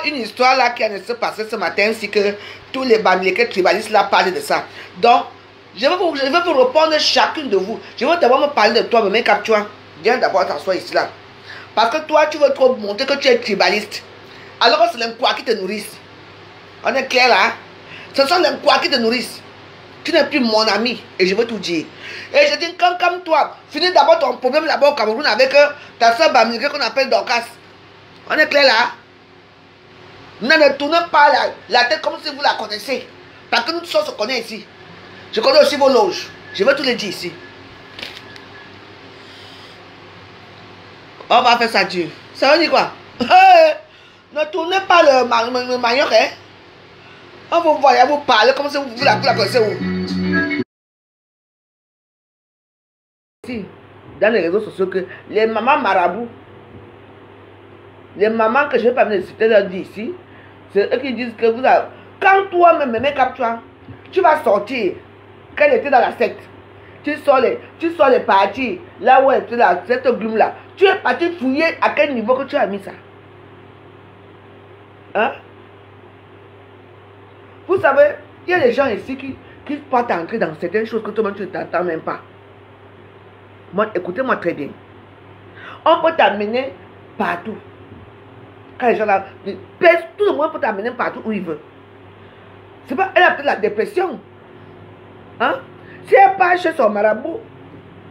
Une histoire là qui a se passer ce matin, c'est que tous les Bamileke tribalistes là parlent de ça. Donc, je vais vous répondre chacune de vous. Je vais d'abord me parler de toi, mais quand tu vois, viens d'abord t'asseoir ici là. Parce que toi, tu veux trop montrer que tu es tribaliste. Alors que c'est l'emploi qui te nourrissent. On est clair là? Ce sont l'emploi qui te nourrissent. Tu n'es plus mon ami et je veux tout dire. Et je dis, comme toi, finis d'abord ton problème là-bas au Cameroun avec ta soeur Bamileke qu'on appelle Dorcas. On est clair là? Ne tournez pas la tête comme si vous la connaissez. Parce que nous tous on se connaît ici. Je connais aussi vos loges. Je vais tout les dire ici. On va faire ça dur. Ça veut dire quoi? Ne tournez pas le manioc, hein? On vous voit, vous parler comme si vous la connaissez où? Ici, dans les réseaux sociaux, que les mamans marabouts, les mamans que je ne vais pas venir citer leur dire ici, c'est eux qui disent que vous avez... Quand toi-même, même toi, tu vas sortir, quand elle était dans la secte, tu sors les parties, là où elle était là, cette glume-là, tu es parti fouiller à quel niveau que tu as mis ça. Hein? Vous savez, il y a des gens ici qui peuvent entrer dans certaines choses que toi-même tu ne t'entends même pas. Moi, écoutez-moi très bien. On peut t'amener partout. Quand les gens là, tout le monde peut t'amener partout où il veut. C'est pas, elle a peut-être la dépression. Hein? Si elle part chez son marabout,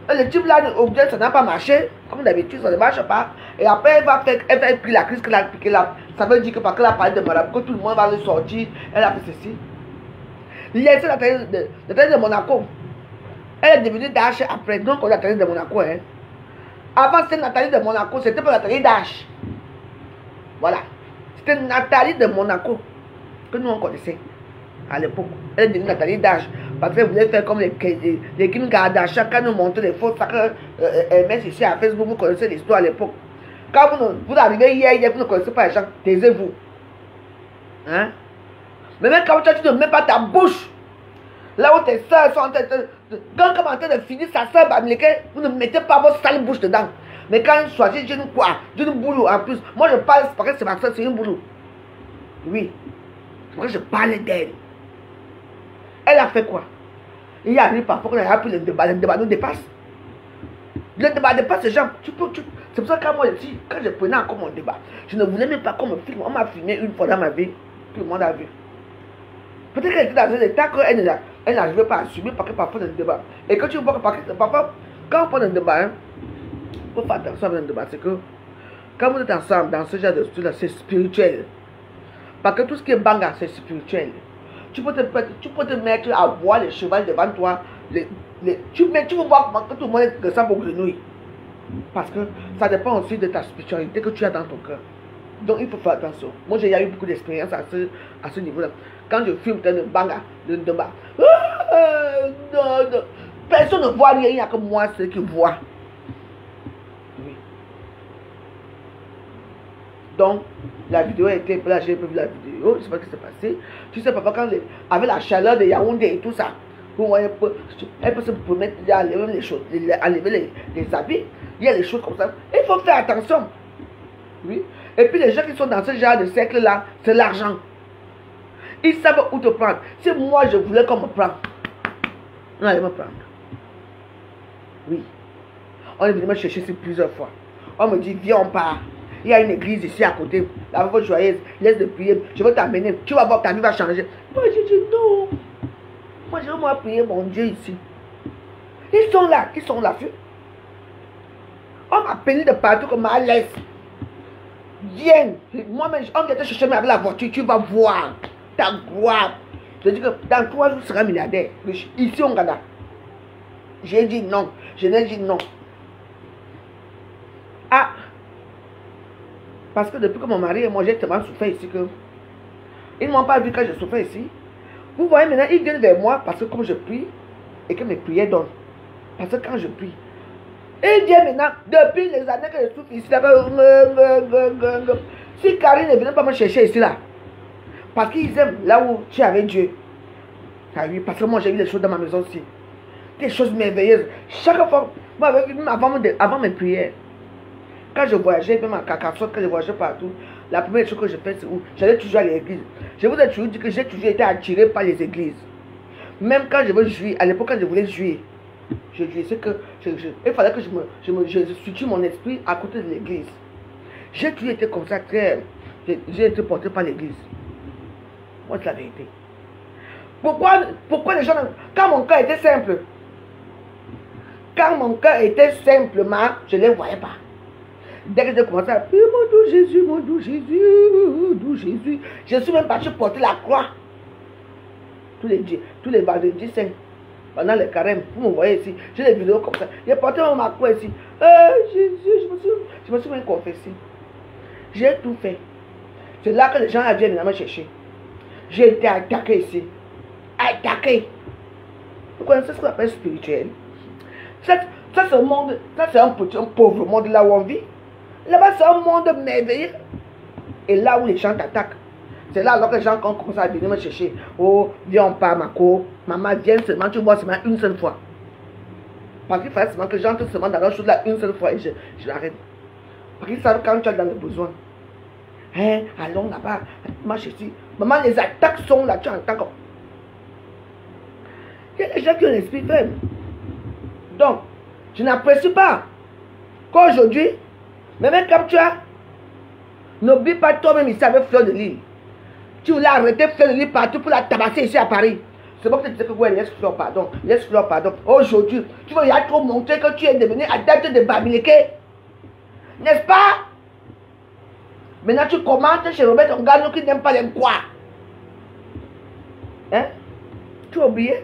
le type là, ça n'a pas marché, comme d'habitude, ça ne marche pas. Et après, elle va pris la crise qu'elle a piqué là. Ça veut dire que parce qu'elle a parlé de marabout, que tout le monde va le sortir, elle a fait ceci. Laissez la télé de Monaco. Elle est devenue Dash après. Donc, on a Nathalie de Monaco. Hein. Avant, c'était Nathalie de Monaco, c'était pas Nathalie Dash. Voilà. C'était Nathalie de Monaco que nous on connaissait à l'époque. Elle est devenue Nathalie Dash parce qu'elle voulait faire comme les Kim Kardashian quand nous montrons les photos. Elle met ici à Facebook, vous connaissez l'histoire à l'époque. Quand vous arrivez hier, vous ne connaissez pas les gens, taisez-vous. Hein? Mais même quand tu ne mets pas ta bouche, là où tes soeurs sont en train de... Quand on est en train de finir sa soeur Bamileke, vous ne mettez pas votre sale bouche dedans. Mais quand il choisit d'une quoi, d'une boulot en plus, moi je parle parce que c'est ma soeur, c'est une boulot. Oui. C'est parce que je parle d'elle. Elle a fait quoi? Il y a arrivé parfois qu'on a pris le débat nous dépasse. Le débat dépasse ces gens. C'est pour ça que moi je dis, quand je prenais encore mon débat, je ne voulais même pas qu'on me filme. On m'a filmé une fois dans ma vie, tout le monde a vu. Peut-être qu'elle était dans un état qu'elle n'arrivait pas à assumer parce que parfois dans le débat. Et quand tu vois que parfois, quand on prend un débat, hein, il faut faire attention à un débat, c'est que quand vous êtes ensemble dans ce genre de style-là, c'est spirituel. Parce que tout ce qui est banga, c'est spirituel. Tu peux te mettre à voir les chevaux devant toi. Tu veux voir que tout le monde ressemble aux grenouilles. Parce que ça dépend aussi de ta spiritualité que tu as dans ton cœur. Donc il faut faire attention. Moi j'ai eu beaucoup d'expérience à ce niveau-là. Quand je filme le banga, le débat, personne ne voit rien, il n'y a que moi ceux qui voient. Oui. Donc, la vidéo a été, là j'ai vu la vidéo, je ne sais pas ce qui s'est passé. Tu sais, papa, quand avec la chaleur de Yaoundé et tout ça, elle peut se permettre d'enlever les choses, enlever les habits, il y a des choses comme ça. Il faut faire attention. Oui. Et puis les gens qui sont dans ce genre de cercle-là, c'est l'argent. Ils savent où te prendre. Si moi je voulais qu'on me prenne, on allait me prendre. Oui. On est venu me chercher ici plusieurs fois. On me dit, viens, on part. Il y a une église ici à côté. La voix joyeuse, laisse de prier. Je veux t'amener. Tu vas voir, ta vie va changer. Moi, je dis non. Moi, je veux moi prier mon Dieu ici. Ils sont là. On m'a appelé de partout comme à l'aise. Viens. Moi-même, on vient te chercher avec la voiture. Tu vas voir ta gloire. Je dis que dans 3 jours, tu seras milliardaire. Ici, au Ghana. J'ai dit non. Je n'ai dit non. Ah. Parce que depuis que mon mari et moi, j'ai tellement souffert ici que ils ne m'ont pas vu quand je souffrais ici. Vous voyez maintenant, ils viennent vers moi parce que comme je prie et que mes prières donnent. Parce que quand je prie, ils viennent maintenant, depuis les années que je souffre ici, là, si Karine ne venait pas me chercher ici là, parce qu'ils aiment là où tu es avec Dieu. Ah oui, parce que moi j'ai vu des choses dans ma maison aussi. Des choses merveilleuses. Chaque fois, moi, avant mes prières, Quand je voyageais, même à Carcassonne, quand je voyageais partout, la première chose que je fais, c'est où j'allais toujours à l'église. Je vous ai toujours dit que j'ai toujours été attiré par les églises. Même quand je veux jouer, à l'époque quand je voulais jouer, je disais que il fallait que je situe mon esprit à côté de l'église. J'ai toujours été comme ça, j'ai été porté par l'église. Moi, c'est la vérité. Pourquoi les gens, quand mon cœur était simple, je ne les voyais pas. Dès que j'ai commencé à prier, mon doux Jésus, mon doux Jésus, mon doux Jésus, je suis même parti porter la croix. Tous les vendredis saints, pendant les carêmes, vous me voyez ici, j'ai des vidéos comme ça. J'ai porté ma croix ici. Jésus, je me suis même confessé. J'ai tout fait. C'est là que les gens viennent me chercher. J'ai été attaqué ici. Attaqué. Vous connaissez ce qu'on appelle spirituel? Ça c'est un monde, ça c'est un pauvre monde là où on vit. Là-bas c'est un monde merveilleux. Et là où les gens t'attaquent, c'est là alors que les gens commencent à venir me chercher. Oh, viens on part ma cour. Maman, viens seulement, tu vois seulement une seule fois. Parce qu'il fallait seulement que j'entre seulement dans la chose là une seule fois et je l'arrête. Parce qu'ils savent quand tu es dans le besoin. Hein, allons là-bas, marche ici. Maman, les attaques sont là, tu entends. Il y a des gens qui ont l'esprit faible. Donc, je n'apprécie pas qu'aujourd'hui, même comme tu as, n'oublie pas toi-même ici avec Fleur de Lys. Tu voulais arrêter Fleur de Lys partout pour la tabasser ici à Paris. C'est bon que tu disais que ouais, laisse Fleur, pardon. Laisse Fleur, pardon. Aujourd'hui, tu veux y a trop montrer que tu es devenu adepte de Bamileke. N'est-ce pas? Maintenant, tu commentes chez Robert Ongano qui n'aime pas les quoi. Hein? Tu as oublié?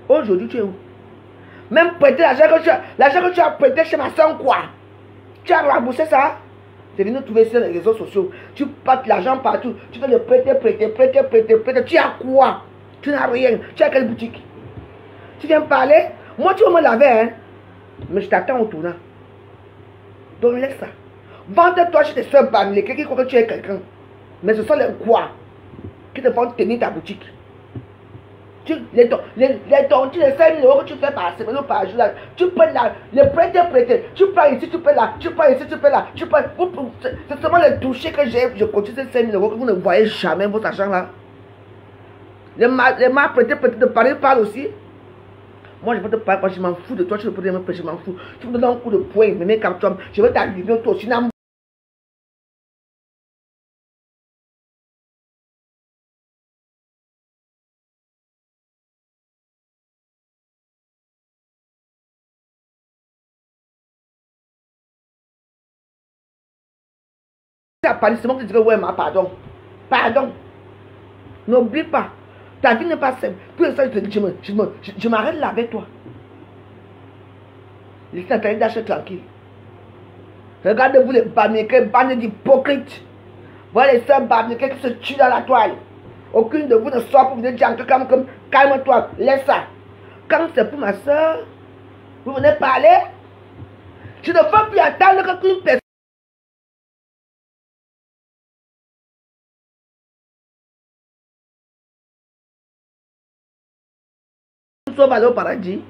Aujourd'hui, tu es où? Même prêter l'argent que tu as prêté chez ma soeur, quoi? Tu as remboursé ça? C'est venu trouver sur les réseaux sociaux. Tu passes l'argent partout. Tu fais le prêter. Tu as quoi? Tu n'as rien. Tu as quelle boutique? Tu viens me parler? Moi, tu vas me laver, hein? Mais je t'attends au tournant. Donc, laisse ça. Vende-toi chez tes soeurs Bamileke qui croient que tu es quelqu'un. Mais ce sont les quoi qui te font tenir ta boutique. Les dons, tu les 5 000 € que tu fais par semaine ou par jour, là, tu peux là, les prêter, tu prends ici, tu peux là, tu prends ici, tu peux là, tu prends. C'est seulement le toucher que j'ai, je continue ces 5 000 € que vous ne voyez jamais votre argent là. Les marques prêter de Paris parlent aussi. Moi je peux te parler, moi je m'en fous de toi, tu ne peux pas me je m'en fous. Tu me donnes un coup de poing, mais comme toi, je vais t'arriver toi aussi. À Paris, c'est moi qui dis que ouais, ma pardon. Pardon. N'oublie pas. Ta vie n'est pas simple. Pour ça, je m'arrête là avec toi. Laissez ta d'acheter tranquille. Regardez-vous les Bamileke, bande d'hypocrites. Voilà les sœurs Bamileke qui se tuent dans la toile. Aucune de vous ne sort pour venir dire comme calme-toi, laisse ça. Quand c'est pour ma soeur, vous venez parler. Je ne veux plus attendre qu'une personne soit aller au paradis.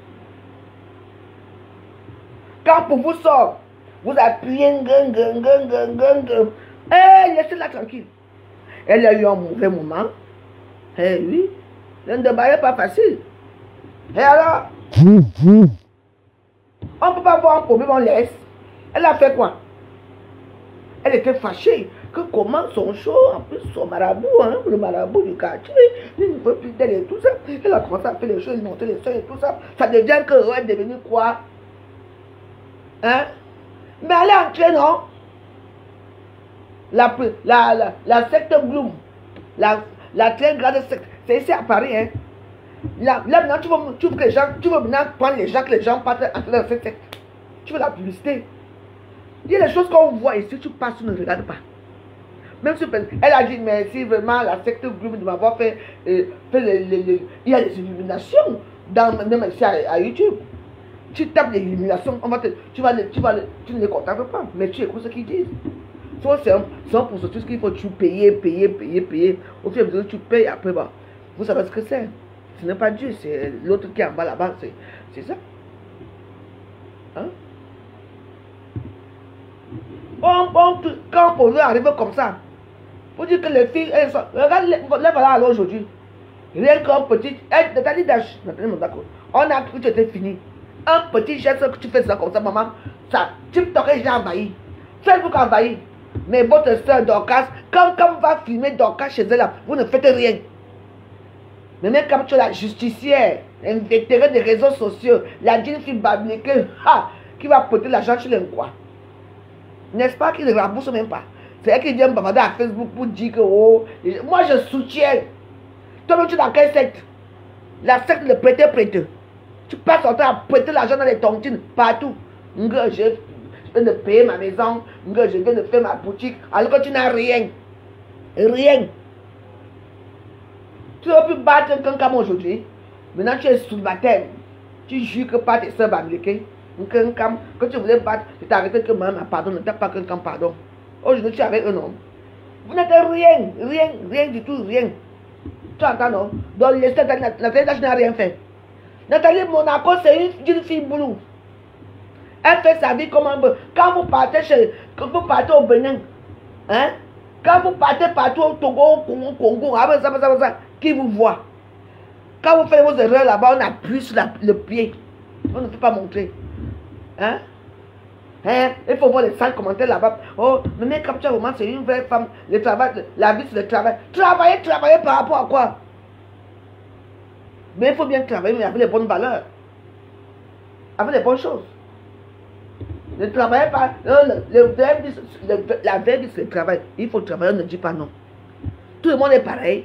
Quand pour vous sort, vous appuyez, laissez-la tranquille. Elle a eu un mauvais moment. Eh oui, le débat n'est pas facile. Et alors, on ne peut pas avoir un problème, on laisse. Elle a fait quoi? Elle était fâchée. Que comment son show, en plus son marabout, hein, le marabout du quartier, il ne veut plus d'elle et tout ça. Elle a commencé à faire les choses, monter les soeurs et tout ça. Ça devient que elle est devenue quoi? Hein? Mais elle est entrée, non? La secte Bloom, la très grande secte, c'est ici à Paris, hein? Là maintenant, tu veux que les gens, tu veux maintenant prendre les gens, que les gens partent entrer dans cette secte. Tu veux la publicité. Il y a des choses qu'on voit ici, tu passes, tu ne regardes pas. Même si elle a dit merci vraiment la secte Bloom de m'avoir fait, il y a des illuminations, même ici à YouTube. Tu tapes les illuminations, tu ne les contactes pas, mais tu écoutes ce qu'ils disent. C'est un processus qu'il faut tu payer. Au fur et à mesure, tu payes après. Bah, vous savez ce que c'est. Ce n'est pas Dieu, c'est l'autre qui est en bas là-bas. C'est ça. Hein? Quand on veut arriver comme ça, faut dire que les filles, elles sont, regarde, les voilà alors aujourd'hui. Rien qu'un petit, Nathalie Dash, on a cru que c'était fini. Un petit geste que tu fais ça comme ça, maman, ça, TikTok est déjà envahi. Facebook envahi. Mais votre soeur Dorcas, quand on va filmer Dorcas chez elle, là, vous ne faites rien. Mais même quand tu es la justicière, invétérée des réseaux sociaux, la jeune fille bablique, qui va porter l'argent chez les quoi. N'est-ce pas qu'il ne rembourse même pas? C'est elle qui vient me bavarder à Facebook pour dire que oh, moi je soutiens. Toi-même tu es dans quelle secte? La secte de prêter. Tu passes ton temps à prêter l'argent dans les tontines, partout. Je viens de payer ma maison, je viens de faire ma boutique, alors que tu n'as rien. Rien. Tu aurais pu battre quelqu'un aujourd'hui. Maintenant tu es sous le baptême. Tu jures que pas tes soeurs bibliques. Que tu voulais battre, tu t'es arrêté que maman pardon, ne t'as pas quelqu'un pardon. Aujourd'hui tu es avec un homme. Vous n'êtes rien du tout, rien. Tu entends non? Dans l'histoire, Nathalie n'a rien fait. Nathalie Monaco, c'est une fille boulot. Elle fait sa vie comme un peu. Quand vous partez au Bénin, hein? Quand vous partez partout au Togo, au Congo, qui vous voit? Quand vous faites vos erreurs là-bas, on appuie sur le pied. On ne peut pas montrer. Hein? Il faut voir les 5 commentaires là-bas. Oh, mais comme tu as vraiment, c'est une vraie femme. Le travail, la vie, c'est le travail. Travailler par rapport à quoi? Mais il faut bien travailler, mais avec les bonnes valeurs. Avec les bonnes choses. Ne travaillez pas. La vraie vie, c'est le travail. Il faut travailler, on ne dit pas non. Tout le monde est pareil.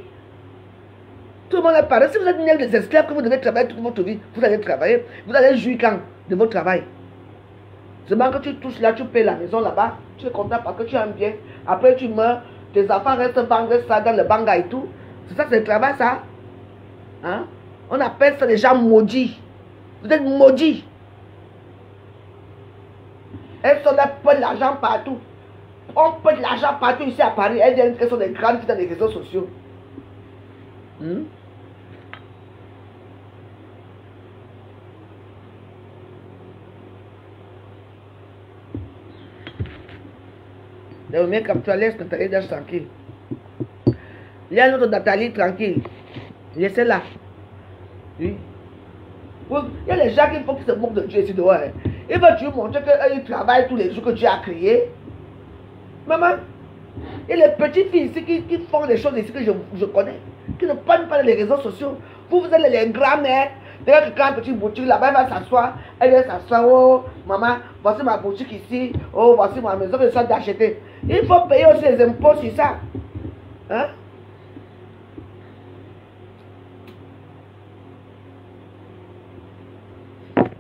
Tout le monde est pareil. Si vous êtes né des esclaves, que vous devez travailler toute votre vie, vous allez travailler. Vous allez jouir quand de votre travail. Seulement que tu touches là, tu payes la maison là-bas, tu es content parce que tu aimes bien. Après tu meurs, tes enfants restent vendre ça dans le banga et tout. C'est ça, c'est le travail ça. Hein? On appelle ça les gens maudits. Vous êtes maudits. Elles sont là, perdent l'argent partout. On perd l'argent partout ici à Paris. Elles viennent qu'elles sont des grandes filles dans les réseaux sociaux. Le mec comme toi, laisse Nathalie Dash tranquille. Il y a notre Nathalie tranquille. Laissez-la. Oui. Il y a les gens qui font qu'ils se moquent de Dieu ici dehors. Hein. Ils veulent te montrer qu'ils travaillent tous les jours que Dieu a créé. Maman, il y a les petites filles ici qui font des choses ici que je connais. Qui ne parlent pas dans les réseaux sociaux. Vous êtes les grands-mères. Dès que quand une petite boutique là-bas, elle va s'asseoir. Elle vient s'asseoir. Oh, maman, voici ma boutique ici. Oh, voici ma maison que je suis d'acheter. Il faut payer aussi les impôts sur ça. Hein?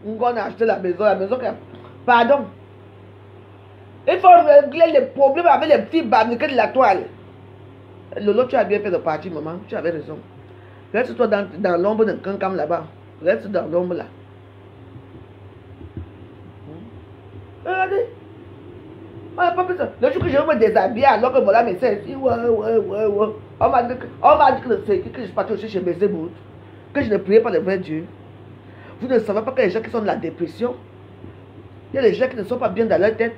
On a acheté la maison. Pardon. Il faut régler les problèmes avec les petits barniquets de la toile. Lolo, tu as bien fait de partir, maman. Tu avais raison. Reste-toi dans l'ombre d'un cancam là-bas. Reste dans l'ombre là. Regardez. Le jour que je vais me déshabiller alors que voilà mes seins. Ouais. On m'a dit que je partais aussi chez Bézébout. Que je ne priais pas le vrai Dieu. Vous ne savez pas que les gens qui sont dans la dépression, il y a des gens qui ne sont pas bien dans leur tête.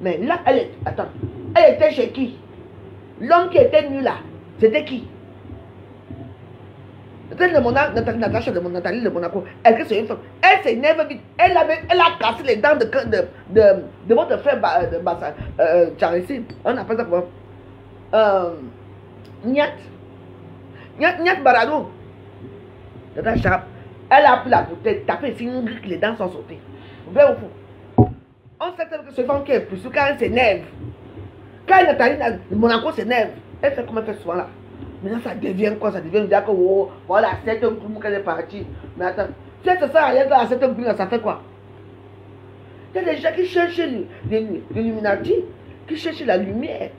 Mais là, elle était chez qui? L'homme qui était nu là, c'était qui? Nathalie de Monaco. Elle c'est une femme. Elle s'énerve vite. Elle a cassé les dents de votre frère Charissime. On appelle ça comment? Nyat Barado. Elle a pris la bouteille, tapé ici, les dents sont sautées. Vrai ou faux? On sait que ce femme qui est plus quand elle s'énerve. Quand Nathalie de Monaco s'énerve, elle fait comme elle fait souvent là. Maintenant ça devient quoi? Ça devient dire que oh, voilà, c'est un coup qu'elle est partie. Mais attends, si elle se sert à rien à cette coup ça fait quoi? Il y a des gens qui cherchent l'illuminati, qui cherchent la lumière.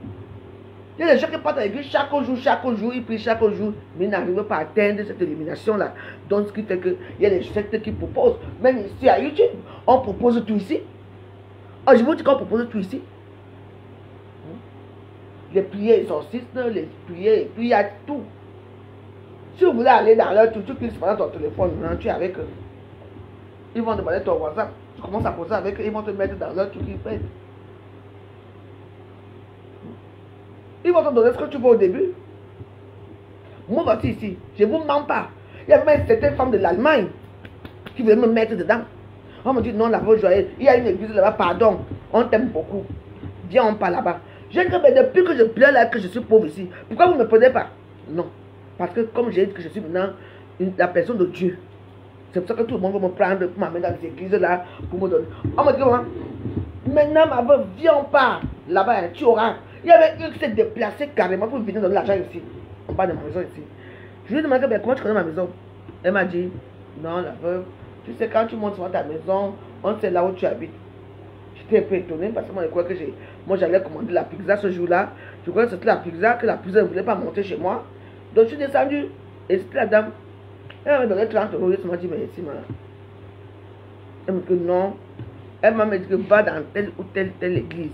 Il y a des gens qui partent avec lui chaque jour, ils prient chaque jour, mais ils n'arrivent pas à atteindre cette illumination-là. Donc, ce qui fait qu'il y a des sectes qui proposent, même ici à YouTube, on propose tout ici. Oh, je vous dis qu'on propose tout ici. Les prières exorcistes, les prières, et puis il y a tout. Si vous voulez aller dans leur tout, tu cliques sur ton téléphone, tu es avec eux. Ils vont demander ton WhatsApp, tu commences à poser avec eux, ils vont te mettre dans leur tout qu'ils prennent. Ils vont te donner ce que tu veux au début. Moi, voici ici. Je ne vous mens pas. Il y avait même certaines femmes de l'Allemagne qui voulaient me mettre dedans. On me dit non, là-bas, il y a une église là-bas, pardon. On t'aime beaucoup. Viens, on part là-bas. J'ai dit, mais depuis que je pleure là, que je suis pauvre ici, pourquoi vous ne me prenez pas? Non. Parce que comme j'ai dit que je suis maintenant la personne de Dieu. C'est pour ça que tout le monde va me prendre pour m'amener dans les églises là, pour me donner. On me dit, maintenant, ma veuve, viens, on part là-bas, tu auras. Il y avait une qui s'est déplacée carrément pour venir donner l'argent ici. On part de ma maison ici. Je lui ai demandé, comment tu connais ma maison? Elle m'a dit, non, la veuve, tu sais, quand tu montes sur ta maison, on sait là où tu habites. J'étais un peu étonné parce que moi, je crois que moi, j'allais commander la pizza ce jour-là. Je crois que c'était la pizza, que la pizza ne voulait pas monter chez moi. Donc, je suis descendu et c'était la dame. Elle m'a donné 30 euros. Elle m'a dit, mais ici, madame. Elle m'a dit non. Elle m'a dit que va dans telle ou telle église.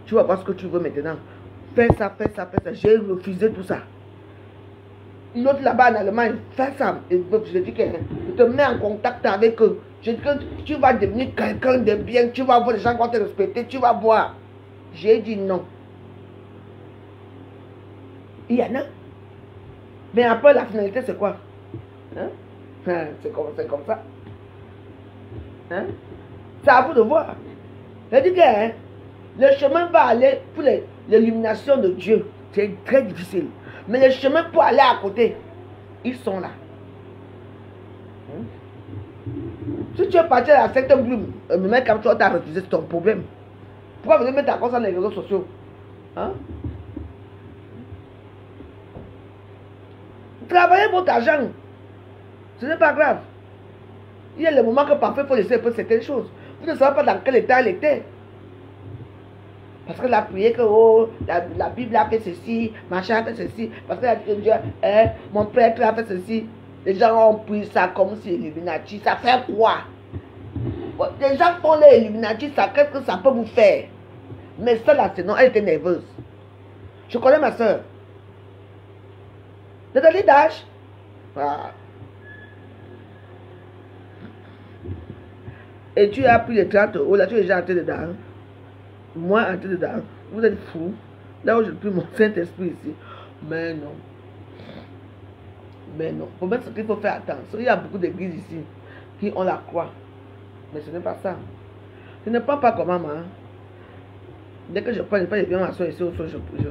Tu vas voir ce que tu veux maintenant. Fais ça, fais ça, fais ça. J'ai refusé tout ça. Une autre là-bas en Allemagne, fais ça. Et je dis que je te mets en contact avec eux. Je dis que tu vas devenir quelqu'un de bien. Tu vas voir les gens qui vont te respecter. Tu vas voir. J'ai dit non. Il y en a. Mais après, la finalité, c'est quoi? Hein? C'est comme ça. Hein? C'est à vous de voir. Je dis que hein, le chemin va aller pour l'illumination de Dieu. C'est très difficile. Mais les chemins pour aller à côté, ils sont là. Hein? Si tu es parti à la secte Bloom, même quand tu as refusé, c'est ton problème. Pourquoi vous mettre à cause dans les réseaux sociaux? Hein? Travaillez votre argent. Ce n'est pas grave. Il y a le moment que parfois il faut laisser un peu certaines choses. Vous ne savez pas dans quel état elle était. Parce qu'elle a prié que oh, la Bible a fait ceci, machin a fait ceci. Parce qu'elle a dit que Dieu, mon prêtre a fait ceci. Les gens ont pris ça comme si Illuminati. Ça fait quoi? Les gens font les Illuminati, ça, qu'est-ce que ça peut vous faire? Mais ça là, sinon, elle était nerveuse. Je connais ma soeur. Nathalie Dash. Voilà. Et tu as pris les 30 euros, là tu es déjà entré dedans. Moi entré dedans. Vous êtes fous. Là où j'ai pris mon Saint-Esprit ici. Mais non. Mais non. Pour mettre ce qu'il faut faire attention. Il y a beaucoup d'églises ici qui ont la croix. Mais ce n'est pas ça. Je ne prends pas comme maman. Dès que je prends, je viens m'asseoir ici au sol, je prie.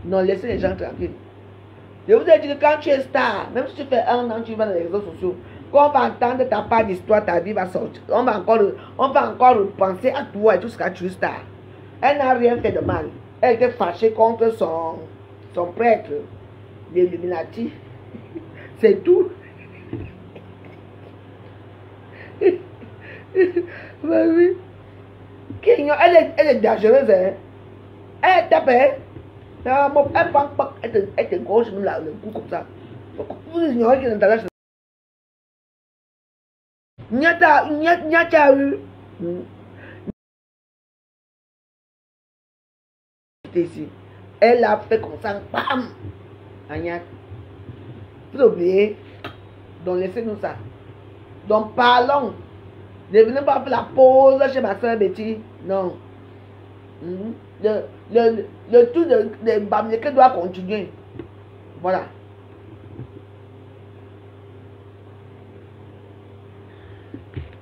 Non, laissez les gens tranquilles. Je vous ai dit que quand tu es star, même si tu fais un an, tu vas dans les réseaux sociaux, quand on va entendre ta part d'histoire, ta vie va sortir. On va encore penser à toi et tout ce que tu es star. Elle n'a rien fait de mal. Elle était fâchée contre son prêtre, l'Illuminati. C'est tout. Bah oui. Elle est dangereuse, hein. Elle tape, hein. Elle te gauche même là, le cou comme ça. Vous ignorez qu'il y a un talent. Nyata eu. Ici. Elle a fait comme ça, bam. Agnat. Vous oubliez. Donc laissez-nous ça. Donc parlons. Ne venez pas faire la pause chez ma soeur Betty. Non. Le tour de Bamileke doit continuer. Voilà.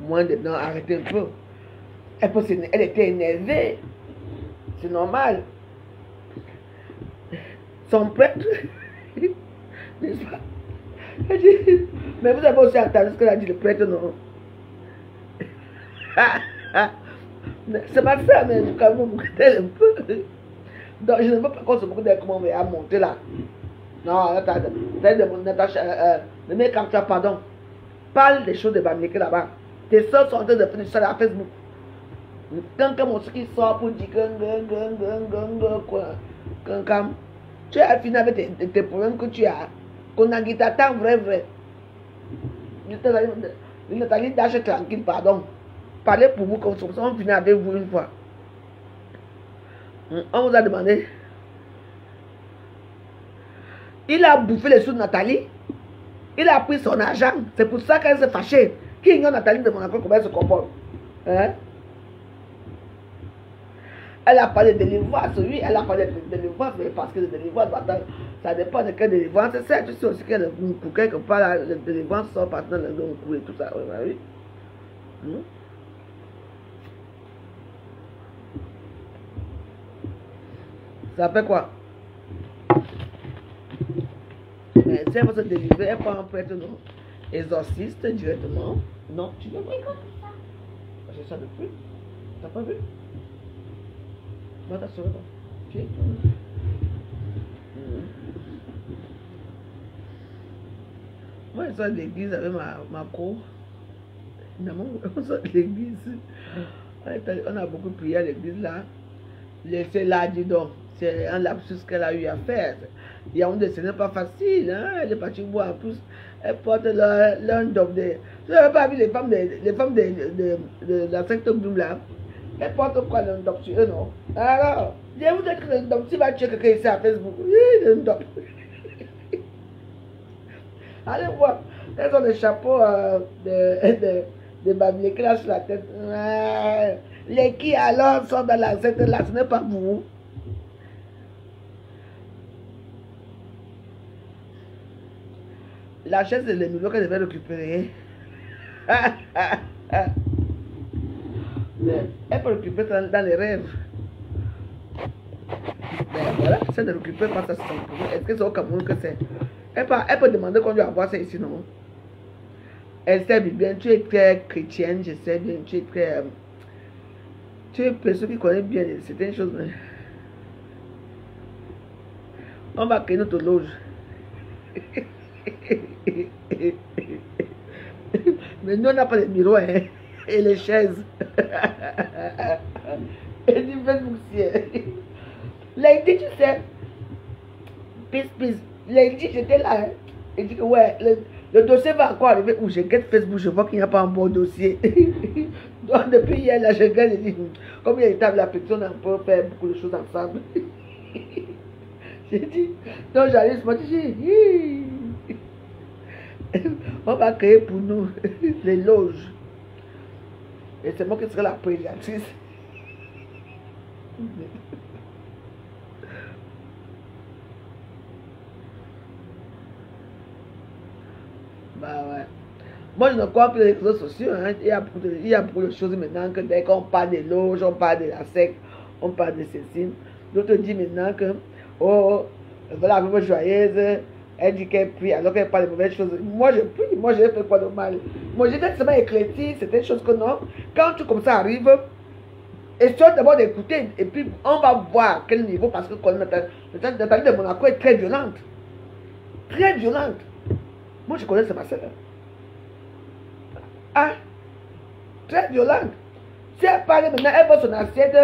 Moi, maintenant, arrêtez un peu. Elle était énervée. C'est normal. Son prêtre. N'est-ce pas? Mais vous avez aussi entendu ce qu'elle a dit, le prêtre, non? C'est pas ça, mais quand même, vous un peu. Donc, je ne veux pas qu'on se moque d'elle, comment on va monter là. Non, Natacha, le mec, quand tu as pardon, parle des choses de Bamileke là-bas. Tes soeurs sont en train de faire ça à Facebook. Quand mon qui sort pour dire quand tu as fini avec tes problèmes que tu as, qu'on a guitare tant vrai. Nathalie Dash tranquille, pardon. Parlez pour vous comme ça, on finit avec vous une fois. On vous a demandé. Il a bouffé les sous de Nathalie. Il a pris son argent. C'est pour ça qu'elle s'est fâchée. Qui ignore Nathalie de mon accord comment elle se comporte? Hein? Elle a parlé de délivrance, oui, elle a parlé de délivrance, mais parce que de délivrance, ça dépend de quelle délivrance. C'est ça, tu sais aussi que pour quelque part, la délivrance sort par dans le cou et tout ça. Oui. Ça fait quoi? Mais si elle va se délivrer, elle prend un prêtre, non? Exorciste directement. Non, tu veux pas? C'est ça depuis. T'as pas vu? Va t'assurer. Moi, je sors de l'église avec ma cour. On sort de l'église. On a beaucoup prié à l'église là. C'est là, dis donc. C'est un lapsus qu'elle a eu à faire. Il y a ce n'est pas facile. Hein? Elle est partie boire en plus. Elle porte l'un d'homme de. Tu n'avais pas vu les femmes de la secte Bloom là? Elles portent quoi l'un sur eux, non? Alors, je vous dis que l'un si va tuer quelqu'un ici à Facebook. Oui, l'un allez voir. Elles ont des chapeaux de babier qui sur la tête. Les qui alors sont dans la secte là, ce n'est pas vous. La chaise de l'émission qu'elle devait récupérer. Elle peut récupérer dans les rêves. Mais voilà, c'est de récupérer par sa santé. Est-ce que c'est au Cameroun que c'est? Elle peut demander qu'on lui envoie ça ici, non? Elle sait bien, tu es très chrétienne, je sais bien, tu es très. Tu es une personne qui connaît bien certaines choses. Mais... on va créer notre loge. Mais nous, on n'a pas les miroirs hein, et les chaises. Et du Facebook, lundi, tu sais, peace. Lundi, j'étais là. Hein, et dit que ouais, le dossier va encore arriver où je guette Facebook, je vois qu'il n'y a pas un bon dossier. Donc, depuis hier, là, je guette, je dis, comme il y a une table à personne, on peut faire beaucoup de choses ensemble. J'ai dit, donc j'arrive, je me dis, on va créer pour nous les loges. Et c'est moi qui serai la prédiatrice. Bah ouais. Moi je ne crois plus les réseaux sociaux. Hein. Il y a beaucoup de choses maintenant que dès qu'on parle des loges, on parle de la secte, on parle de ceci. L'autre dit maintenant que, oh, voilà, la joyeuse. Elle dit qu'elle prie alors qu'elle parle de mauvaises choses. Moi je prie, moi je fais quoi de mal. Moi j'étais seulement éclairci, c'est des choses que non. Quand tout comme ça arrive, essaie d'abord d'écouter et puis on va voir à quel niveau parce que Nathalie de Monaco est très violente. Très violente. Moi je connais ma soeur. Ah, très violente. Si elle parle maintenant, elle voit son assiette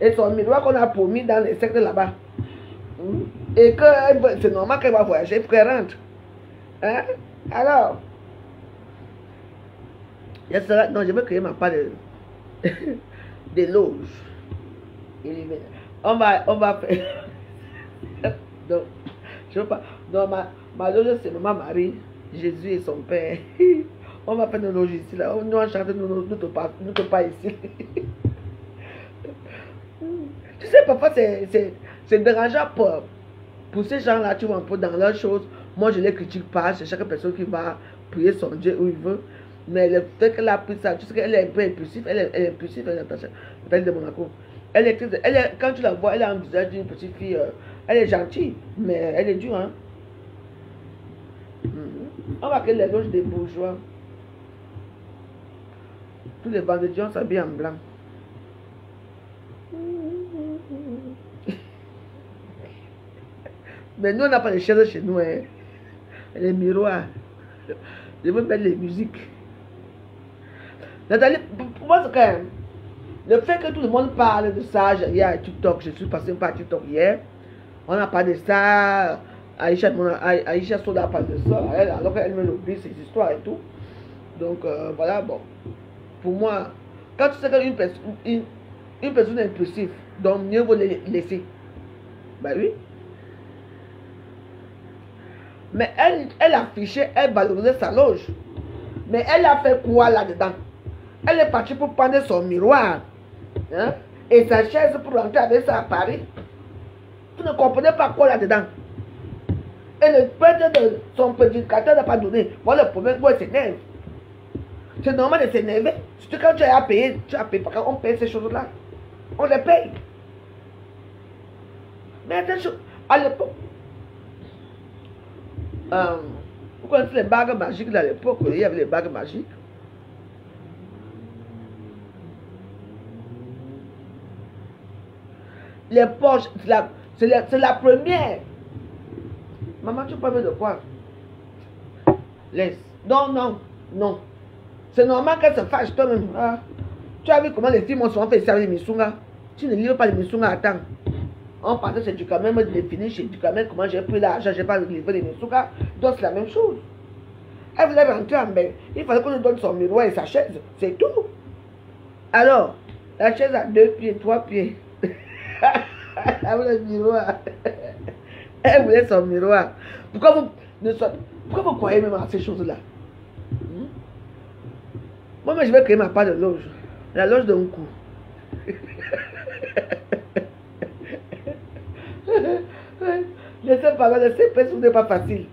et son miroir qu'on a promis dans les secteurs là-bas. Et que c'est normal qu'elle va voyager pour qu'elle rentre. Hein? Alors, non, je veux créer ma part de loges. On va faire. Donc, je veux pas. Donc, ma loge, c'est Maman Marie, Jésus et son Père. On va faire nos loges ici. Là. Nous, on chante notre pas ici. Tu sais, parfois, c'est dérangeant pour ces gens-là, tu vois un peu dans leurs choses. Moi, je ne les critique pas. C'est chaque personne qui va prier son Dieu où il veut. Mais le fait qu'elle a pris ça, tu sais qu'elle est un peu impulsive. Elle est impulsive, elle est de Monaco. Quand tu la vois, elle a un visage d'une petite fille. Elle est gentille, mais elle est dure. Hein? On va créer les loges des bourgeois. Tous les vendredis, on s'habille en blanc. Mais nous, on n'a pas de chaises chez nous. Hein. Les miroirs. Je veux mettre les musiques. Nathalie, pour moi, c'est quand même. Le fait que tout le monde parle de ça, hier à TikTok, je suis passé par TikTok hier. On a parlé de ça. Aïcha Soda parle de ça. Alors qu'elle me l'oublie, ces histoires et tout. Donc, voilà, bon. Pour moi, quand tu sais qu'une personne est impulsive, donc mieux vaut les laisser. Ben oui. Mais elle affichait, elle valorisait sa loge. Mais elle a fait quoi là-dedans? Elle est partie pour prendre son miroir. Hein? et sa chaise pour rentrer avec ça à Paris. Vous ne comprenez pas quoi là-dedans. Et le prêtre de son prédicateur n'a pas donné. Voilà le problème, ouais, s'énerve. C'est normal de s'énerver. Surtout quand tu as payé, parce qu'on paye ces choses-là. On les paye. Mais attention, à l'époque, vous connaissez les bagues magiques à l'époque, il y avait les bagues magiques. Les poches, c'est la première. Maman, tu parles de quoi? Laisse. Non, non, non. C'est normal qu'elle se fâche toi-même. Ah. Tu as vu comment les filles m'ont souvent fait servir les misunga? Tu ne livres pas les misunga à temps. On partait chez Ducamel, moi je l'ai fini chez Ducamel, comment j'ai pris l'argent, j'ai pas livré les misunga. Donc c'est la même chose. Elle voulait rentrer en bain. Il fallait qu'on lui donne son miroir et sa chaise. C'est tout. Alors, la chaise a 2 pieds, 3 pieds. Elle voulait le miroir. Elle voulait son miroir. Pourquoi vous croyez même à ces choses-là? Moi, je vais créer ma part de loge. La loge d'un coup. Laissez parler de ces personnes, ce n'est pas facile.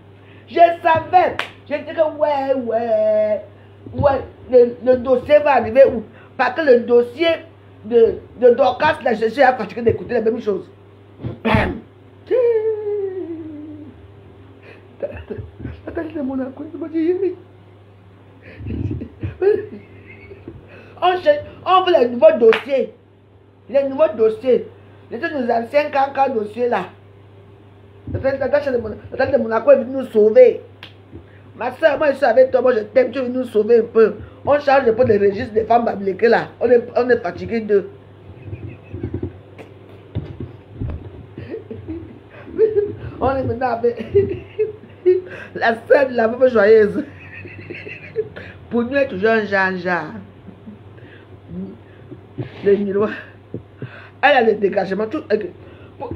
Je savais. Je disais que ouais, le dossier va arriver où? Parce que le dossier de Dorcas, là, je suis à fatiguer d'écouter la même chose. Bam! On veut les nouveaux dossiers. Les nouveaux dossiers. Les anciens cancans dossiers là. La tante de Monaco est venue nous sauver. Ma soeur, moi je suis avec toi, moi je t'aime, tu veux nous sauver un peu. On change un peu les registres des femmes babliquées là. On est fatigué d'eux. On est maintenant avec la soeur de la veuve joyeuse. Pour nous, est toujours un genre. Le miroir. Elle a le dégagement. C'est pour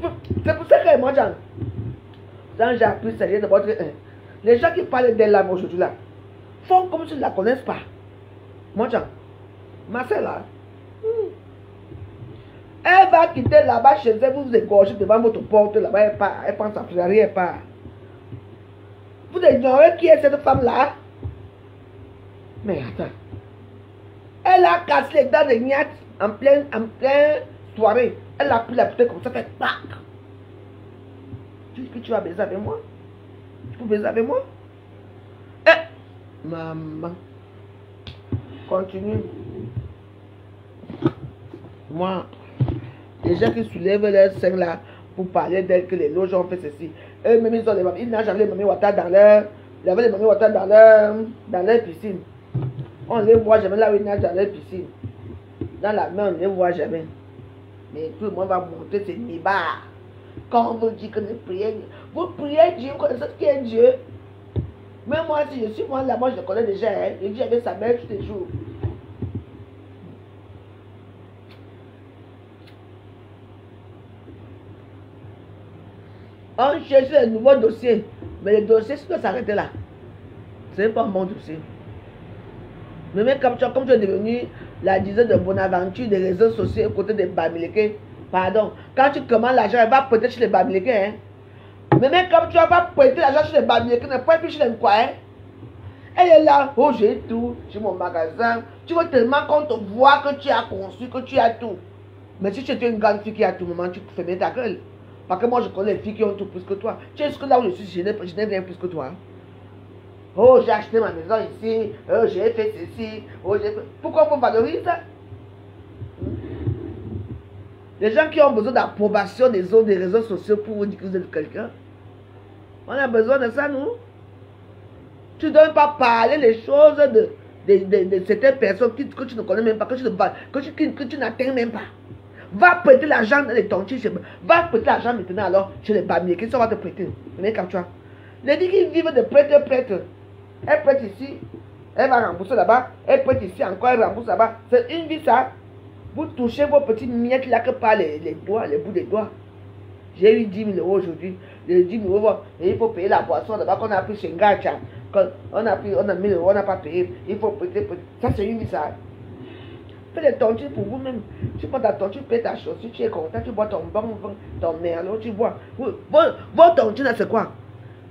ça que moi, Jean plus sérieux de votre. Les gens qui parlent d'elle là aujourd'hui là font comme s'ils ne la connaissent pas. Moi, ma soeur là, elle va quitter là-bas chez elle, vous égorgez devant votre porte là-bas, elle pense à plus rien, pas. Vous ignorez qui est cette femme là? Mais attends. Elle a cassé les dents de Niat en pleine soirée. Elle a pris la bouteille comme ça, fait tac. Tu dis que tu vas baiser avec moi? Tu peux baiser avec moi? Maman. Continue. Moi, les gens qui soulèvent leurs seins là pour parler d'elle, que les loges ont fait ceci. Eux-mêmes, ils n'ont jamais les mamie water dans leur. Ils avaient les mamie water dans leur piscine. On ne les voit jamais là où ils nagent dans leur piscine. Dans la main, on ne les voit jamais. Mais tout le monde va monter ses nibards. Quand on vous dit que vous priez Dieu, vous connaissez qui est Dieu. Mais moi, si je suis moi là, moi je le connais déjà. Hein. Je dis avec sa mère tous les jours. On cherche un nouveau dossier. Mais le dossier, ça doit s'arrêter là. Ce n'est pas mon dossier. Mais même comme tu es devenu la dizaine de Bonaventure des réseaux sociaux aux côtés des Bamileke, pardon, quand tu commandes l'argent, elle va prêter chez les Bamileke. Hein? Mais même comme tu vas pas prêter l'argent chez les Bamileke, ne prête plus chez les quoi. Hein? Elle est là, oh j'ai tout, j'ai mon magasin. Tu veux tellement qu'on te voit que tu as conçu, que tu as tout. Mais si tu es une grande fille qui a tout moment, tu fais bien ta gueule. Parce que moi je connais les filles qui ont tout plus que toi. Tu sais que là où je suis, je n'ai rien plus que toi. Oh, j'ai acheté ma maison ici. Oh, j'ai fait ceci. Oh, pourquoi on valorise ça? Les gens qui ont besoin d'approbation des autres, des réseaux sociaux pour vous dire que vous êtes quelqu'un. On a besoin de ça, nous. Tu ne dois pas parler les choses de certaines personnes que tu ne connais même pas, que tu n'atteins même pas. Va prêter l'argent dans les tontis. Va prêter l'argent maintenant alors chez les bamiers. Qui va te prêter? Venez comme toi. Les gens qui vivent de prêter. Elle prête ici, elle va rembourser là-bas, elle prête ici encore, elle rembourse là-bas. C'est une vie ça. Vous touchez vos petites miettes là que par les doigts, les bouts des doigts. J'ai eu 10 000 euros aujourd'hui. Les 10 000 euros, et il faut payer la boisson là-bas qu'on a pris chez Ngacha. On a 1 000 euros, on n'a pas payé. Il faut prêter. Ça c'est une vie ça. Fais des tontines pour vous-même. Tu prends ta tontine, tu payes ta chaussure, tu es content, tu bois ton bon vin, ton merlot, tu bois. Vos tontines, c'est quoi?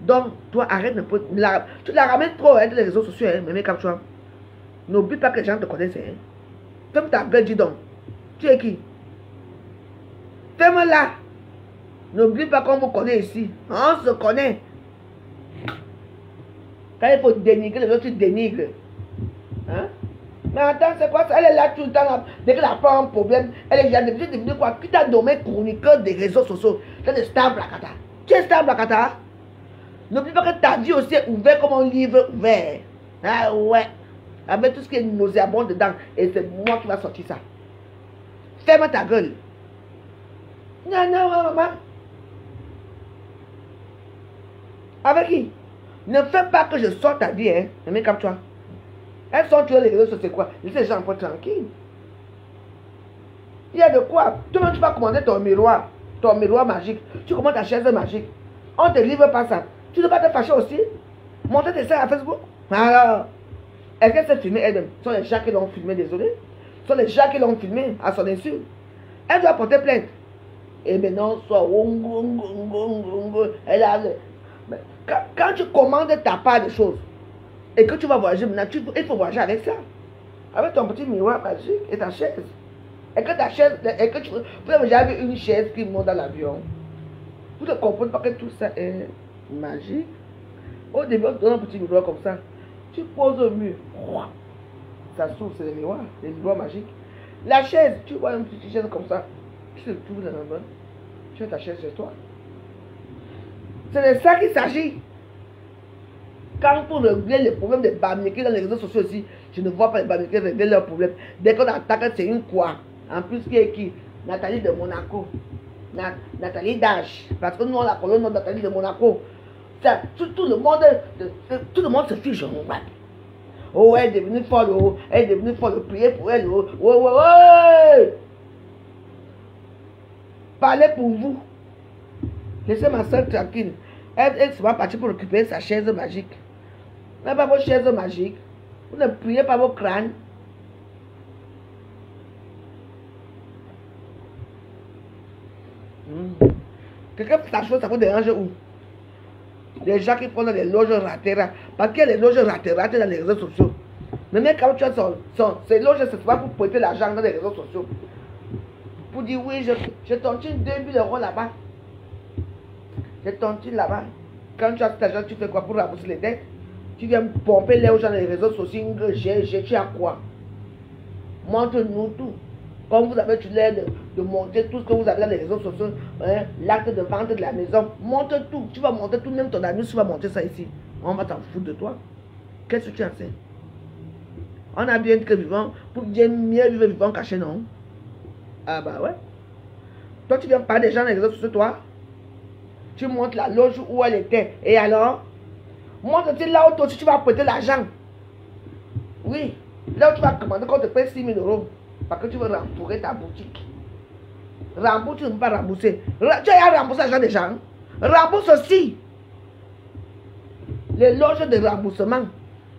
Donc, toi, arrête de... Tu la ramènes trop, hein, les réseaux sociaux, hein, mais comme toi. N'oublie pas que les gens te connaissent, hein. Ferme ta gueule, dis donc. Tu es qui? Ferme-la. N'oublie pas qu'on vous connaît ici. On se connaît. Quand il faut dénigrer les autres, tu dénigres. Hein? Mais attends, c'est quoi ça? Elle est là tout le temps. Là. Dès qu'elle a pas un problème, elle est devenue quoi? Qui t'a nommé chroniqueur des réseaux sociaux? Tu es Star Blakata. Tu es Star Blakata? N'oublie pas que ta vie aussi est ouverte comme un livre ouvert. Ah ouais. Avec tout ce qui est nauséabond dedans. Et c'est moi qui va sortir ça. Ferme ta gueule. Non, non, maman. Avec qui? Ne fais pas que je sorte ta vie, hein. Mais comme toi. Elles sont tuées les réseaux sociaux, c'est quoi? Laissez les gens un peu tranquilles. Il y a de quoi? Toi-même, tu vas commander ton miroir magique. Tu commandes ta chaise magique. On ne te livre pas ça. Tu ne vas pas te fâcher aussi? Monter tes seins à Facebook? Alors, est-ce qu'elle s'est filmée elle-même? Ce sont les gens qui l'ont filmé, désolé. Ce sont les gens qui l'ont filmé à son insu. Elle doit porter plainte. Et maintenant, soit elle a... Quand tu commandes ta part de choses et que tu vas voyager, maintenant, il faut voyager avec ça. Avec ton petit miroir magique et ta chaise. Et que ta chaise, et que vous avez déjà vu une chaise qui monte dans l'avion. Vous ne comprenez pas que tout ça est magique. Au début, on te donne un petit miroir comme ça. Tu poses au mur. Ça s'ouvre, c'est les miroirs magiques. La chaise, tu vois une petite chaise comme ça. Tu te trouves dans la main. Tu as ta chaise chez toi. C'est de ça qu'il s'agit. Quand pour régler les problèmes des bamniqués dans les réseaux sociaux aussi, je ne vois pas les bamniqués régler leurs problèmes. Dès qu'on attaque, c'est une quoi? En plus, qui est qui? Nathalie de Monaco. Nathalie Dash. Parce que nous, on la connaît, Nathalie de Monaco. Ça, tout le monde se fiche. Oh, elle est devenue folle. Oh, elle est devenue folle. Priez pour elle. Oh, ouais. Parlez pour vous. Laissez ma soeur tranquille. Elle va partir pour récupérer sa chaise magique. Mais pas vos chaises magiques. Vous ne priez pas vos crânes. Quelqu'un sa chose, ça vous dérange où? Les gens qui prennent les loges ratéra. Parce qu'il y a les loges ratéra dans les réseaux sociaux. Mais même quand tu as ces loges, c'est pas pour prêter l'argent dans les réseaux sociaux. Pour dire oui, je tontine 2000 € là-bas. Je tontine là-bas. Quand tu as cet argent, tu fais quoi pour rembourser les dettes? Tu viens pomper les gens dans les réseaux sociaux. Tu as quoi? Montre-nous tout. Comme vous avez, tu l'air de monter tout ce que vous avez dans les réseaux sociaux, hein, l'acte de vente de la maison, montre tout. Tu vas monter tout, même ton ami, tu vas monter ça ici. On va t'en foutre de toi. Qu'est-ce que tu as fait? On a bien dit que vivant, pour bien mieux vivre vivant caché, non? Ah bah ouais. Toi, tu viens pas des gens dans les réseaux sociaux, toi? Tu montres la loge où elle était. Et alors? Montre-tu là où toi, tu vas prêter l'argent. Oui. Là où tu vas commander qu'on te paye 6 000 €. Parce que tu veux rembourser ta boutique. Rembourse, tu ne peux pas rembourser. Tu as remboursé l'argent des gens. Rembourse aussi. Les loges de remboursement.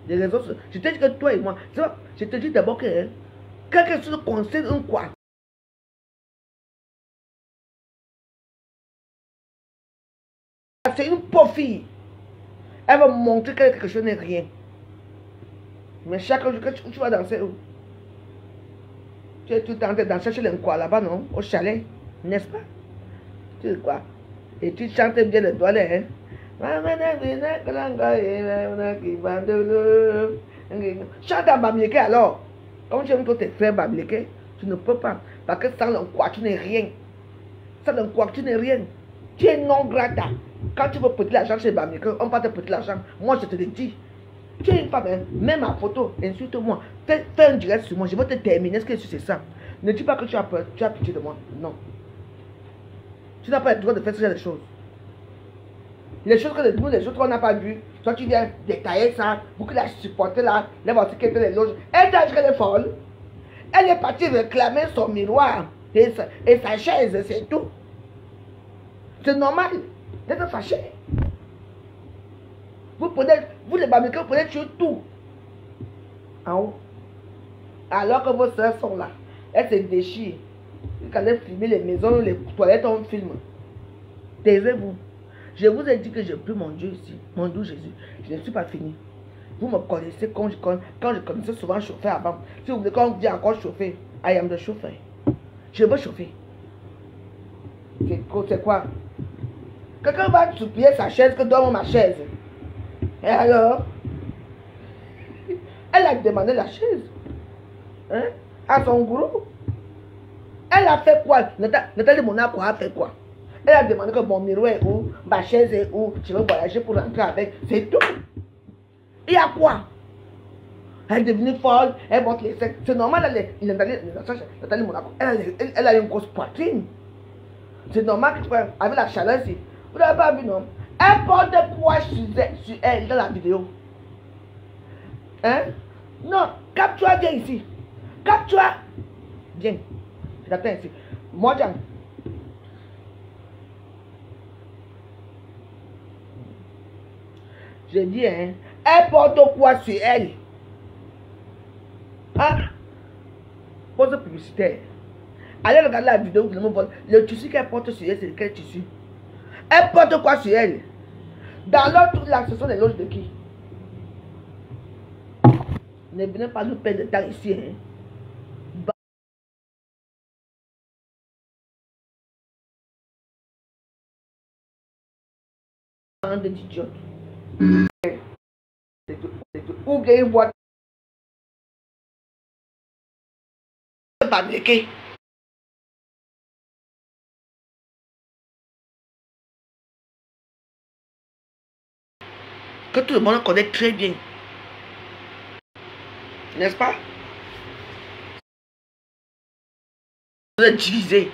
Les réseaux sociaux. Je te dis que toi et moi, je te dis d'abord que quelque chose concerne un quoi. C'est une pauvre fille. Elle va montrer que quelque chose n'est rien. Mais chaque jour que tu vas danser où? Tu es tout le temps danser chez quoi là-bas, non? Au chalet, n'est-ce pas? Tu sais quoi? Et tu chantes bien le doigt, hein? Chante en bamileke alors. Comme tu aimes tous tes frères bamileke, tu ne peux pas. Parce que sans l'enquoi, tu n'es rien. Sans l'enquoi, tu n'es rien. Tu es non grata. Quand tu veux prêter l'argent chez bamileke, on va te prêter l'argent. Moi, je te le dis. Tu es une femme, hein? Mets ma photo, insulte-moi. Fais un direct sur moi, je vais te terminer. Est-ce que c'est ça? Ne dis pas que tu as peur, tu as pitié de moi. Non. Tu n'as pas le droit de faire ce genre de choses. Les choses que nous, les autres, on n'a pas vu. Toi, tu viens détailler ça, pour que la supporter là, les voitures qui étaient les loges. Elle t'a dit qu'elle est folle. Elle est partie réclamer son miroir et sa chaise, c'est tout. C'est normal d'être fâché. Vous les Bamileke, vous prenez tuer tout en haut. Alors que vos soeurs sont là. Elle se déchire. Quand elle filme les maisons, les toilettes, on filme. Taisez-vous. Je vous ai dit que j'ai pris mon Dieu ici, mon doux Jésus. Je ne suis pas fini. Vous me connaissez quand je connaissais souvent chauffer avant. Si vous voulez qu'on dit encore chauffer, I am the chauffeur. Je veux chauffer. C'est quoi? Quelqu'un va supplier sa chaise que donne ma chaise. Et alors? Elle a demandé la chaise. Hein? À son gourou. Elle a fait quoi? Nathalie Monaco a fait quoi? Elle a demandé que mon miroir est où, ma chaise est où, je veux voyager pour rentrer avec. C'est tout. Il y a quoi? Elle est devenue folle, elle monte les seins. C'est normal, Nathalie Monaco, elle a une grosse poitrine. C'est normal avec la chaleur ici. Vous n'avez pas vu, non? Elle porte quoi sur elle dans la vidéo? Hein? Non, capture, viens ici. Capture. Viens. Je t'attends ici. Moi, Jean. Je dis, hein, elle porte quoi sur elle? Hein? Pose publicitaire. Allez regarder la vidéo, le tissu qu'elle porte sur elle, c'est quel tissu? Elle porte quoi sur elle? Dans l'autre, là, ce sont les loges de qui? Ne venez pas nous perdre de temps ici, hein. Bande d'idiotes. Ou bien une boîte. Fabriqué. Que tout le monde connaît très bien. N'est-ce pas? Vous êtes divisé.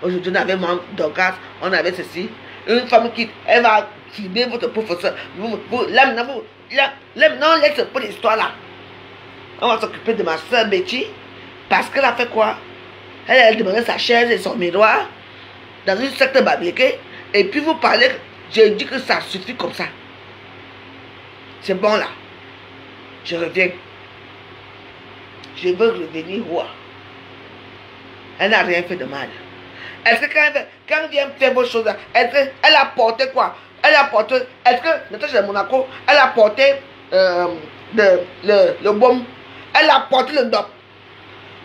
Aujourd'hui, on avait moins d'orgasme, on avait ceci. Une femme qui, elle va filmer votre professeur. Là, non, laisse pas l'histoire là. On va s'occuper de ma soeur Betty. Parce qu'elle a fait quoi? Elle a demandé sa chaise et son miroir dans une secte babliquée. Et puis vous parlez, j'ai dit que ça suffit comme ça. C'est bon là. Je reviens. Je veux revenir roi. Elle n'a rien fait de mal. Est-ce que quand elle vient faire vos choses, est-ce qu'elle a porté quoi? Elle a porté, est-ce que, Natasha de Monaco, elle a porté le baume, elle a porté le dop.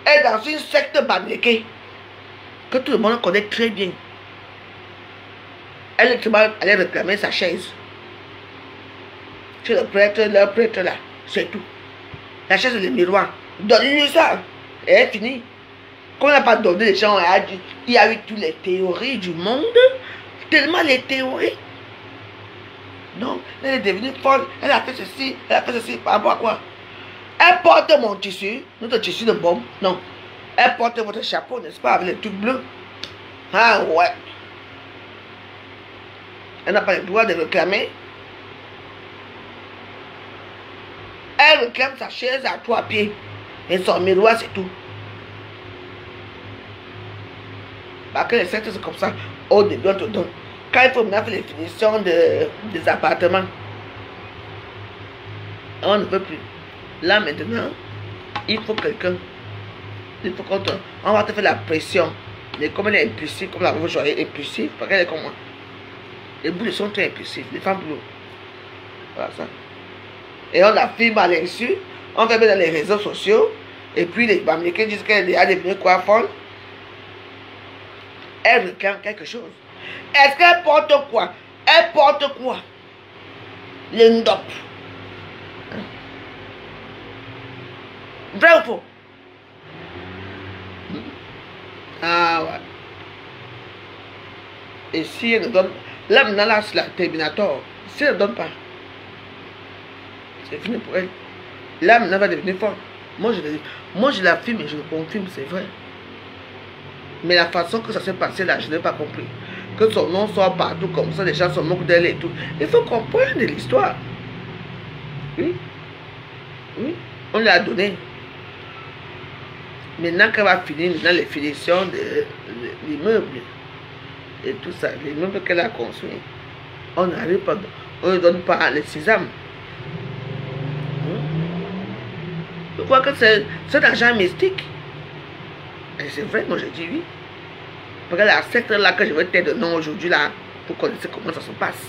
Elle est dans une secte babliquée que tout le monde connaît très bien. Elle est allée réclamer sa chaise. Chez le prêtre, leur prêtre là, c'est tout. La chaise et le miroir. Donnez-lui ça. Et elle finit. Quand on n'a pas donné les gens, il y a eu toutes les théories du monde. Tellement les théories. Donc, elle est devenue folle. Elle a fait ceci, elle a fait ceci. Par rapport à quoi? Elle porte mon tissu, notre tissu de bombe. Non. Elle porte votre chapeau, n'est-ce pas, avec les trucs bleus. Ah ouais. Elle n'a pas le droit de réclamer. Elle réclame sa chaise à 3 pieds. Et son miroir, c'est tout. Parce que les sectes, c'est comme ça. Au début, on te donne. Quand il faut maintenant faire les finitions des appartements, on ne peut plus. Là, maintenant, il faut quelqu'un. Il faut qu'on on va te faire la pression. Mais comme elle est impulsive, comme la vous joyeux impulsive, parce qu'elle est comme moi. Les boules sont très impulsives. Les femmes boules. Voilà ça. Et on la filme à l'insu. On fait bien dans les réseaux sociaux. Et puis les Américains disent qu'elle est devenue quoi folle. Elle réclame quelque chose. Est-ce qu'elle porte quoi? Elle porte quoi? Le ndop. Vrai ou faux? Ah ouais. Et si elle ne donne... Là maintenant, là, c'est la Terminator. Si elle ne donne pas, c'est fini pour elle. Là maintenant, elle va devenir forte. Moi, je la filme et je le confirme, c'est vrai. Mais la façon que ça s'est passé là, je n'ai pas compris. Que son nom soit partout comme ça, les gens se moquent d'elle et tout. Il faut comprendre l'histoire. Oui. Oui. On lui a donné. Maintenant qu'elle va finir dans les finitions de l'immeuble et tout ça, l'immeuble qu'elle a construit, on n'arrive pas, on ne donne pas les sésame. Je crois que c'est un argent mystique. Et c'est vrai, moi je dis oui. Parce que la secte là que je vais taire de nom aujourd'hui là, pour connaître comment ça se passe.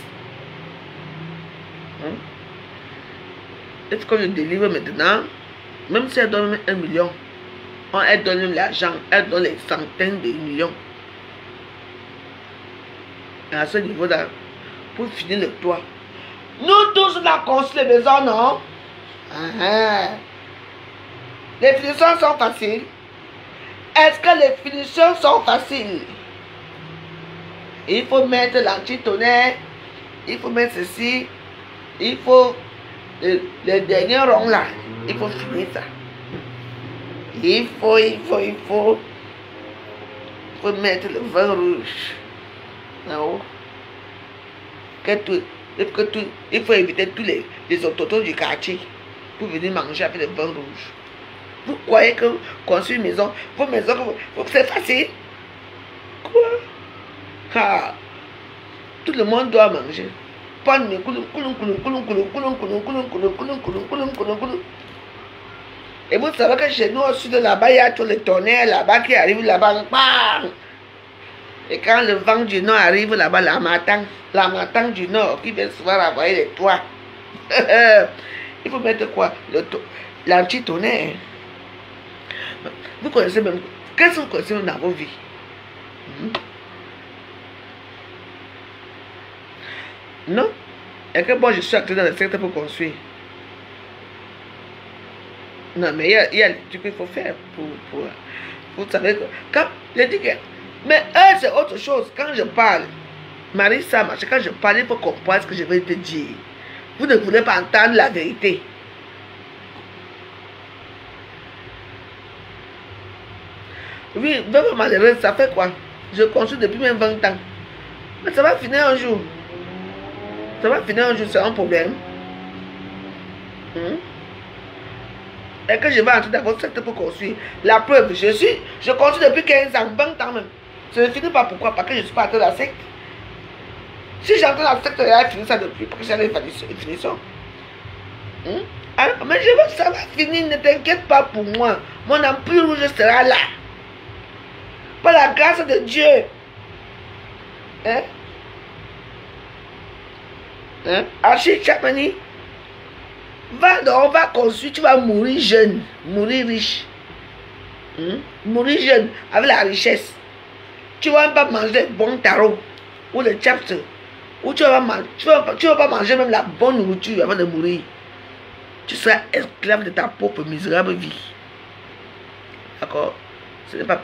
Est-ce qu'on le délivre maintenant? Même si elle donne 1 million, elle donne l'argent, elle donne les centaines de millions. Et à ce niveau-là, pour finir le toit. Nous tous, on a construit les maisons, non? Les finitions sont faciles. Est-ce que les finitions sont faciles? Il faut mettre l'anti-tonnerre, il faut mettre ceci, il faut le dernier rond là, il faut finir ça. Il faut mettre le vin rouge là-haut. Il faut éviter tous les autotons du quartier pour venir manger avec le vin rouge. Vous croyez que construire une maison, vos maisons, c'est facile? Quoi? Ah, tout le monde doit manger. Et vous savez que chez nous, au sud de là-bas, il y a tous les tonnerres là-bas qui arrivent là-bas. Et quand le vent du nord arrive là-bas, la matang du nord qui vient souvent envoyer les toits. Il faut mettre quoi? L'anti-tonnerre. Vous connaissez même. Qu'est-ce que vous connaissez dans vos vies? Non? Et que moi je suis entré dans le secteur pour construire. Non, mais il y a des trucs qu'il faut faire pour vous savez que. Quand je dis que. Mais c'est autre chose. Quand je parle, Marissa, quand je parle, il faut comprendre ce que je vais te dire. Vous ne voulez pas entendre la vérité. Oui, vraiment malheureux, ça fait quoi? Je construis depuis même 20 ans. Mais ça va finir un jour. Ça va finir un jour, c'est un problème. Et que je vais entrer dans votre secteur pour construire. La preuve, je construis depuis 15 ans, 20 ans même. Je ne finis pas pourquoi? Parce que je ne suis pas entré dans la secte. Si j'entre dans la secte, j'aurais fini ça depuis, parce que j'ai une finition. Alors, mais ça va finir, ne t'inquiète pas pour moi. Mon empire rouge sera là. Par la grâce de Dieu. Achille Chapani, on va construire, tu vas mourir jeune, mourir riche. Mourir jeune, avec la richesse. Tu ne vas pas manger bon tarot, ou le chaps, ou tu vas pas manger même la bonne nourriture avant de mourir. Tu seras esclave de ta propre misérable vie. D'accord? Ce n'est pas